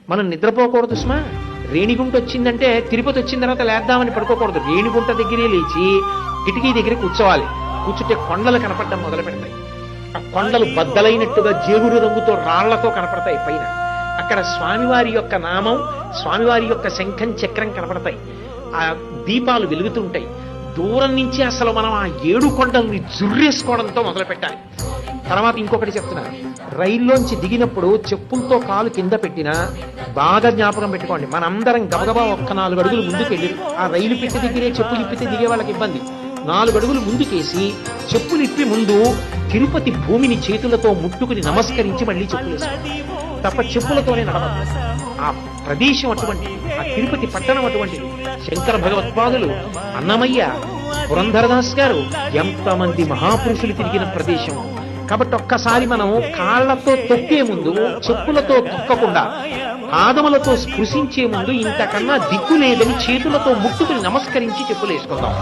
మనం నిద్రపోకూడదు సుమా. రేణిగుంట వచ్చిందంటే తిరుపతి వచ్చిన తర్వాత లేద్దామని పడుకోకూడదు. రేణిగుంట దగ్గరే లేచి కిటికీ దగ్గర కూర్చోవాలి. కూర్చుంటే కొండలు కనపడడం మొదలు పెడతాయి. ఆ కొండలు బద్దలైనట్టుగా జేగురు రంగుతో రాళ్లతో కనపడతాయి పైన. అక్కడ స్వామివారి యొక్క నామం, స్వామివారి యొక్క శంఖం చక్రం కనపడతాయి. ఆ దీపాలు వెలుగుతుంటాయి. దూరం నుంచి అసలు మనం ఆ 7 కొండల్ని జుర్రేసుకోవడంతో మొదలు పెట్టాలి. తర్వాత ఇంకొకటి చెప్తున్నా, రైల్లోంచి దిగినప్పుడు చెప్పులతో కాలు కింద పెట్టినా బాగా జ్ఞాపకం పెట్టుకోండి. మనందరం గబగబా ఒక్క 4 అడుగులు ముందుకెళ్ళి, ఆ రైలు పెట్టి దగ్గరే చెప్పులు ఇప్పితే దిగే వాళ్ళకి ఇబ్బంది, 4 అడుగులు ముందుకేసి చెప్పులు ఇప్పి ముందు తిరుపతి భూమిని చేతులతో ముట్టుకుని నమస్కరించి మళ్ళీ చెప్పులు వేసుకోండి. తప్ప చెప్పులతోనే నడవదు. ఆ ప్రదేశం అటువంటి, ఆ తిరుపతి పట్టణం అటువంటిది. శంకర భగవత్పాదులు, అన్నమయ్య, పురంధరదాస్ గారు ఎంతమంది మహాపురుషులు తిరిగిన ప్రదేశం. కాబట్టి ఒక్కసారి మనం కాళ్లతో తొక్కే ముందు చెప్పులతో తొక్కకుండా పాదములతో స్పృశించే ముందు ఇంతకన్నా దిక్కు లేదని చేతులతో ముట్టుకుని నమస్కరించి చెప్పులు వేసుకుందాం.